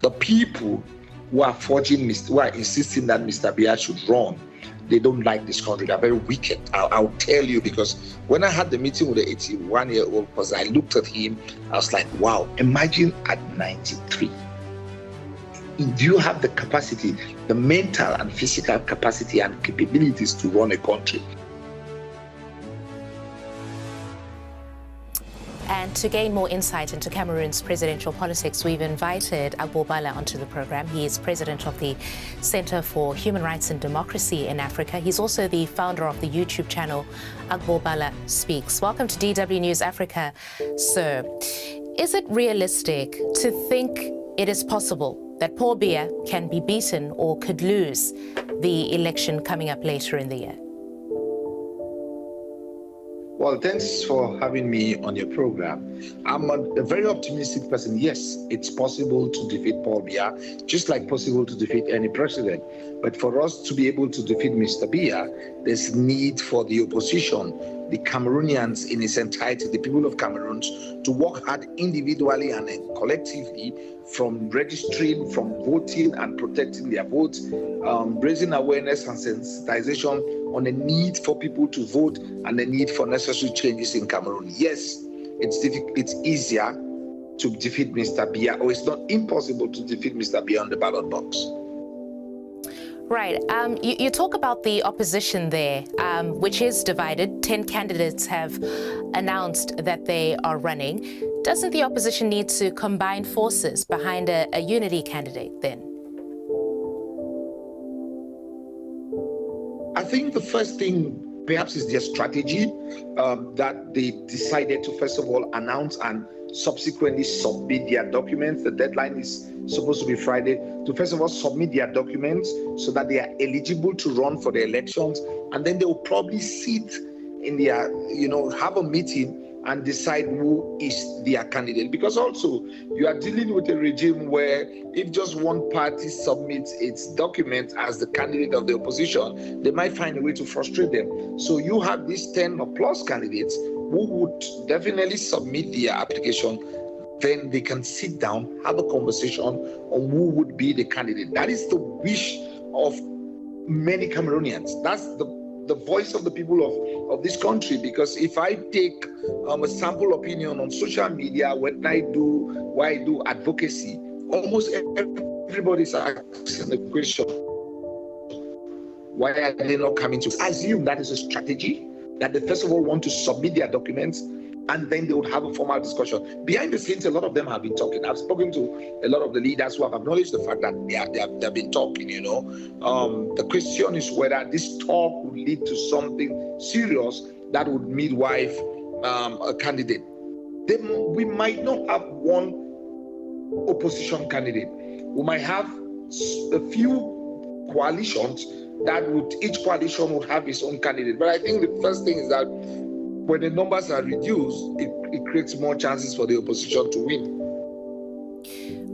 The people who are who are insisting that Mr. Biya should run, they don't like this country. They're very wicked. I'll tell you, because when I had the meeting with the 81-year-old person, I looked at him, I was like, wow, imagine at 93. Do you have the capacity, the mental and physical capacity and capabilities to run a country? And to gain more insight into Cameroon's presidential politics, we've invited Agbo Bala onto the program. He is president of the Center for Human Rights and Democracy in Africa. He's also the founder of the YouTube channel Agbo Bala Speaks. Welcome to DW News Africa, sir. Is it realistic to think it is possible that Paul Biya can be beaten or could lose the election coming up later in the year? Well, thanks for having me on your program. I'm a very optimistic person. Yes, it's possible to defeat Paul Biya, just like possible to defeat any president. But for us to be able to defeat Mr. Biya, there's need for the opposition, the Cameroonians in its entirety, the people of Cameroon, to work hard individually and collectively, from registering, from voting and protecting their votes, raising awareness and sensitization on the need for people to vote and the need for necessary changes in Cameroon. Yes, it's easier to defeat Mr. Biya, or it's not impossible to defeat Mr. Biya on the ballot box. Right. You talk about the opposition there, which is divided. 10 candidates have announced that they are running. Doesn't the opposition need to combine forces behind a unity candidate then? I think the first thing perhaps is their strategy, that they decided to first of all announce and subsequently submit their documents. The deadline is supposed to be Friday, to first of all submit their documents so that they are eligible to run for the elections, and then they will probably sit in their, have a meeting and decide who is their candidate. Because also you are dealing with a regime where if just one party submits its document as the candidate of the opposition, they might find a way to frustrate them. So you have these 10 or plus candidates who would definitely submit their application. Then they can sit down, have a conversation on who would be the candidate. That is the wish of many Cameroonians. That's the voice of the people of this country. Because if I take a sample opinion on social media, when I do advocacy, almost everybody's asking the question, why are they not coming to assume that is a strategy, that they first of all want to submit their documents and then they would have a formal discussion. Behind the scenes, a lot of them have been talking. I've spoken to a lot of the leaders who have acknowledged the fact that they've been talking, The question is whether this talk would lead to something serious that would midwife a candidate. We might not have one opposition candidate. We might have a few coalitions each coalition would have its own candidate. But I think the first thing is that when the numbers are reduced, it creates more chances for the opposition to win.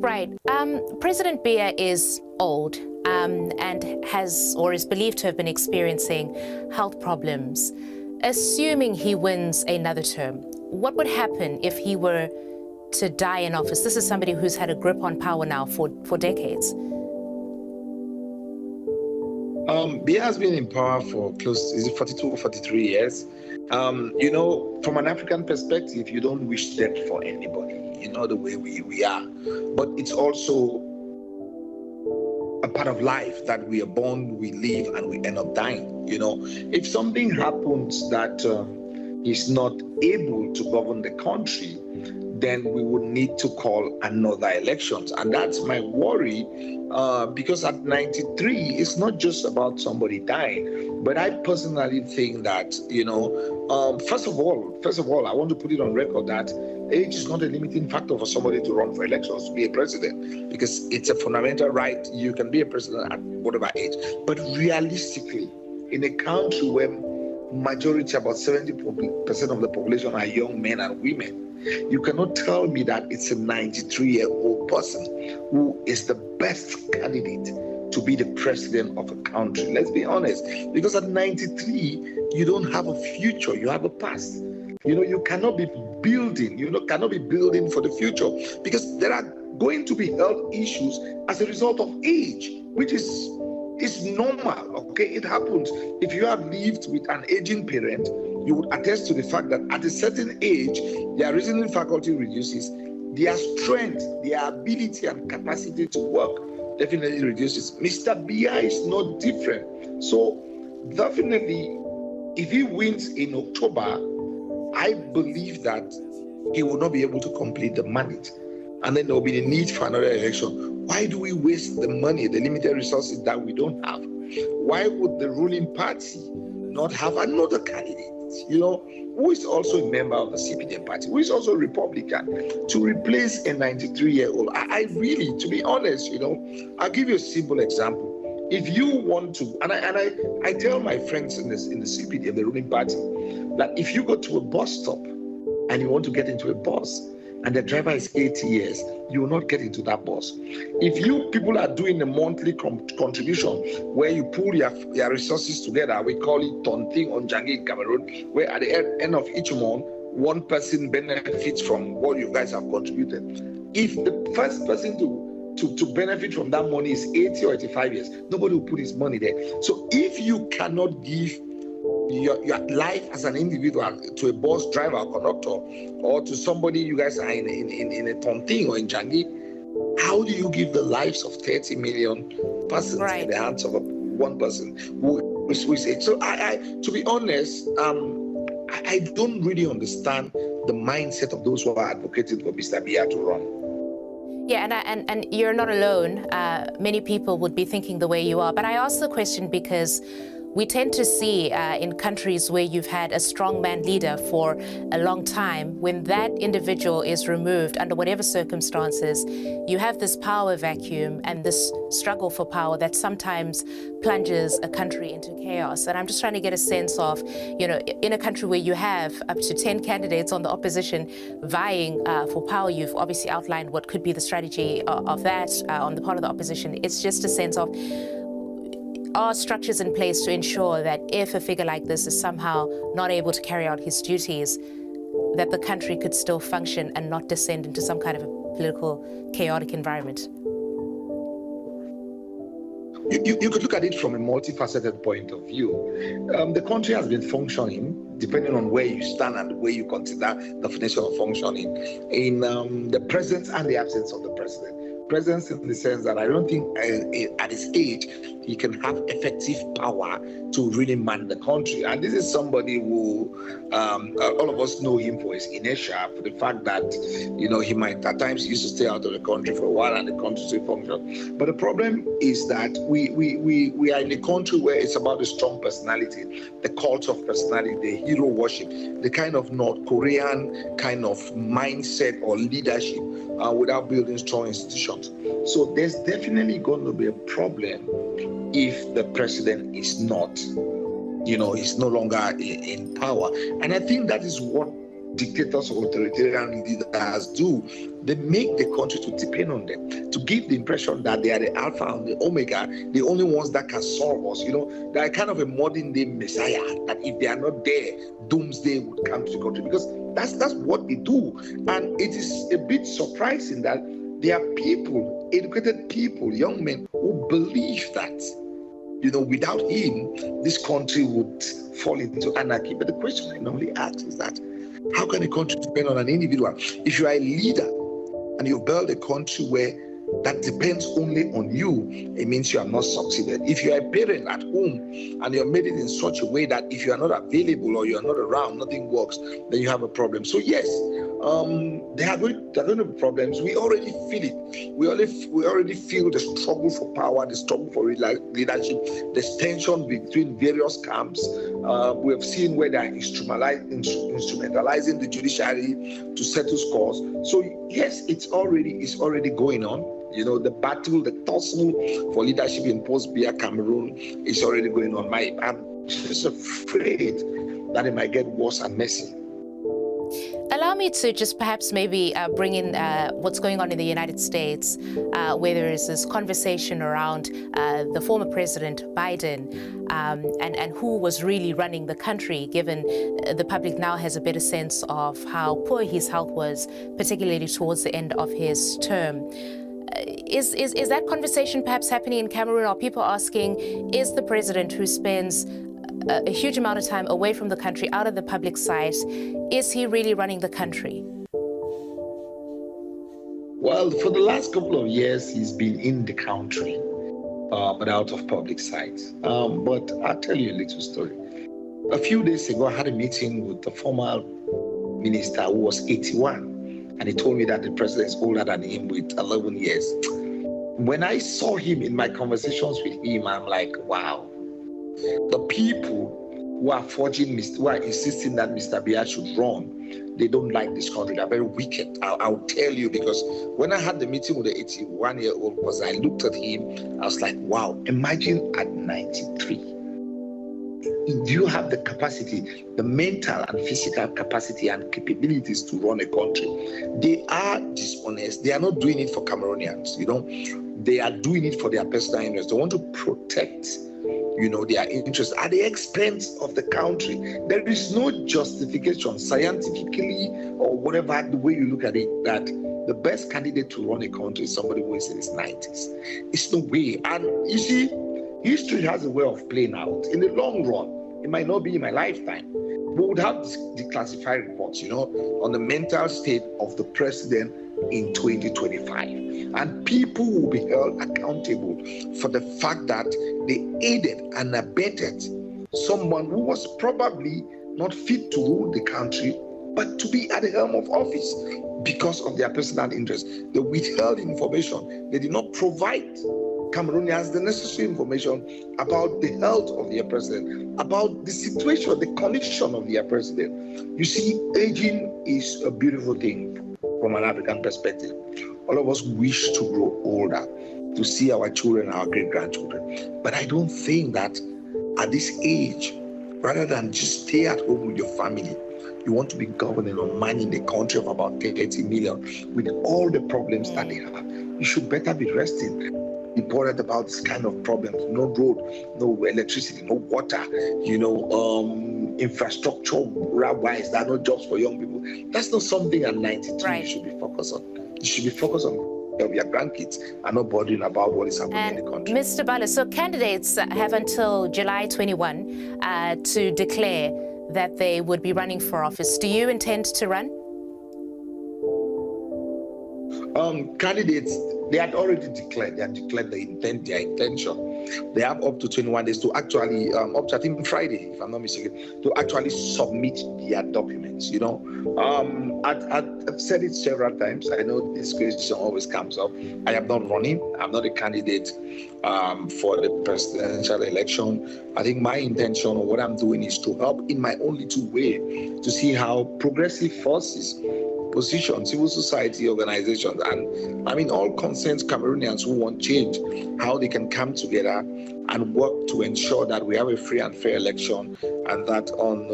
Right. President Biya is old and has or is believed to have been experiencing health problems. Assuming he wins another term, what would happen if he were to die in office? This is somebody who's had a grip on power now for decades. Biya has been in power for close, 42 or 43 years. From an African perspective, you don't wish death for anybody, the way we are. But it's also a part of life that we are born, we live, and we end up dying. If something happens that he's not able to govern the country, then we would need to call another elections. And that's my worry, because at 93, it's not just about somebody dying. But I personally think that, first of all, I want to put it on record that age is not a limiting factor for somebody to run for elections, to be a president, because it's a fundamental right. You can be a president at whatever age. But realistically, in a country where majority, about 70% of the population are young men and women, you cannot tell me that it's a 93-year-old person who is the best candidate to be the president of a country. Let's be honest, because at 93, you don't have a future, you have a past. You cannot be building, for the future, because there are going to be health issues as a result of age, which is normal, okay? It happens. If you have lived with an aging parent, you would attest to the fact that at a certain age, their reasoning faculty reduces, their strength, their ability and capacity to work definitely reduces. Mr. Biya is not different. So definitely, if he wins in October, I believe that he will not be able to complete the mandate. And then there will be the need for another election. Why do we waste the money, the limited resources that we don't have? Why would the ruling party not have another candidate, who is also a member of the CPDM party, who is also Republican, to replace a 93-year-old? I really, to be honest, I'll give you a simple example. If you want to, and I tell my friends in the CPDM, the ruling party, that if you go to a bus stop and you want to get into a bus, and the driver is 80 years, you will not get into that bus. If you people are doing a monthly contribution where you pool your resources together, we call it Tonting on Jangi in Cameroon, where at the end of each month, one person benefits from what you guys have contributed. If the first person to benefit from that money is 80 or 85 years, nobody will put his money there. So if you cannot give your life as an individual to a bus driver or conductor, or to somebody you guys are in a Tonting or in Jangi, how do you give the lives of 30 million persons in the hands of one person who is it? So I to be honest, I don't really understand the mindset of those who are advocating for Mr. Biya to run. Yeah, and you're not alone. Many people would be thinking the way you are. But I ask the question because we tend to see in countries where you've had a strongman leader for a long time, when that individual is removed under whatever circumstances, you have this power vacuum and this struggle for power that sometimes plunges a country into chaos. And I'm just trying to get a sense of, in a country where you have up to 10 candidates on the opposition vying for power, you've obviously outlined what could be the strategy of that on the part of the opposition. It's just a sense of, are structures in place to ensure that if a figure like this is somehow not able to carry out his duties, that the country could still function and not descend into some kind of a political, chaotic environment? You could look at it from a multifaceted point of view. The country has been functioning, depending on where you stand and where you consider definition of functioning, in the presence and the absence of the president. Presence in the sense that I don't think at his age he can have effective power to really man the country. And this is somebody who all of us know him for his inertia, for the fact that he might at times used to stay out of the country for a while and the country still function. But the problem is that we are in a country where it's about a strong personality, the cult of personality, the hero worship, the kind of North Korean kind of mindset or leadership without building strong institutions. So there's definitely going to be a problem if the president is not, is no longer in power. And I think that is what dictators or authoritarian leaders do. They make the country to depend on them, to give the impression that they are the alpha and the omega, the only ones that can solve us. They are kind of a modern day messiah, that if they are not there, doomsday would come to the country, because that's what they do. And it is a bit surprising that there are people, educated people, young men, who believe that without him, this country would fall into anarchy. But the question I normally ask is that, how can a country depend on an individual? If you are a leader and you build a country where that depends only on you, it means you have not succeeded. If you are a parent at home and you're made it in such a way that if you are not available or you are not around, nothing works, then you have a problem. So yes, there are going to be problems. We already feel it. We already feel the struggle for power, the struggle for leadership, the tension between various camps. We have seen where they are instrumentalizing the judiciary to settle scores. So yes, it's already going on. The battle, the tussle for leadership in post-Biya Cameroon is already going on. I'm just afraid that it might get worse and messy. Allow me me to just perhaps maybe bring in what's going on in the United States, where there is this conversation around the former President Biden and who was really running the country, given the public now has a better sense of how poor his health was, particularly towards the end of his term. Is that conversation perhaps happening in Cameroon? Are people asking, is the president who spends a huge amount of time away from the country, out of the public sight, is he really running the country? Well, for the last couple of years, he's been in the country, but out of public sight. But I'll tell you a little story. A few days ago, I had a meeting with the former minister who was 81. And he told me that the president is older than him with 11 years. When I saw him in my conversations with him, I'm like, wow. The people who are who are insisting that Mr. Biya should run, they don't like this country. They're very wicked. I'll tell you, because when I had the meeting with the 81-year-old, because I looked at him, I was like, wow, imagine at 93. Do you have the capacity, the mental and physical capacity and capabilities to run a country? They are dishonest. They are not doing it for Cameroonians, They are doing it for their personal interests. They want to protect, their interests at the expense of the country. There is no justification, scientifically or whatever, the way you look at it, that the best candidate to run a country is somebody who is in his 90s. It's no way. And you see, history has a way of playing out. In the long run, it might not be in my lifetime. We would have declassified reports, on the mental state of the president in 2025. And people will be held accountable for the fact that they aided and abetted someone who was probably not fit to rule the country, but to be at the helm of office because of their personal interests. They withheld information. They did not provide Cameroonians the necessary information about the health of their president, about the situation, the condition of their president. You see, aging is a beautiful thing from an African perspective. All of us wish to grow older, to see our children, our great-grandchildren. But I don't think that at this age, rather than just stay at home with your family, you want to be governing or managing a country of about 30 million with all the problems that they have. You should better be resting. Be bothered about this kind of problems. No road, no electricity, no water, infrastructure wise, there are no jobs for young people. That's not something at 92 you should be focused on. You should be focused on your grandkids and not bothering about what is happening in the country. Mr. Bala, so candidates have until July 21 to declare that they would be running for office. Do you intend to run? Candidates, they had already declared. They had declared their intention. They have up to 21 days to actually, up to I think Friday, if I'm not mistaken, to actually submit their documents. I've said it several times. I know this question always comes up. I am not running. I'm not a candidate for the presidential election. I think my intention or what I'm doing is to help in my own little way to see how progressive forces, positions, civil society organizations, and all concerned Cameroonians who want change, how they can come together and work to ensure that we have a free and fair election, and that on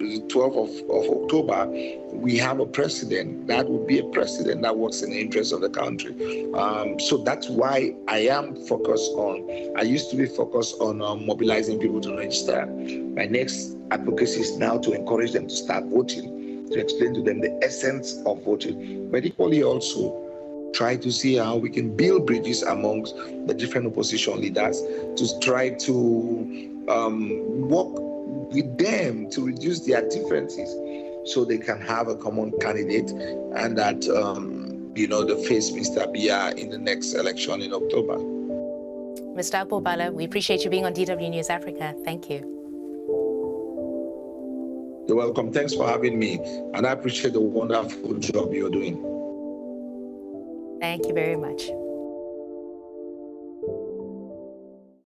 the 12th of October, we have a president that would be a president that works in the interest of the country. So that's why I used to be focused on mobilizing people to register. My next advocacy is now to encourage them to start voting, to explain to them the essence of voting, but equally also try to see how we can build bridges amongst the different opposition leaders to try to work with them to reduce their differences so they can have a common candidate and that, they face Mr. Biya in the next election in October. Mr. Bala, we appreciate you being on DW News Africa. Thank you. You're welcome. Thanks for having me. And I appreciate the wonderful job you're doing. Thank you very much.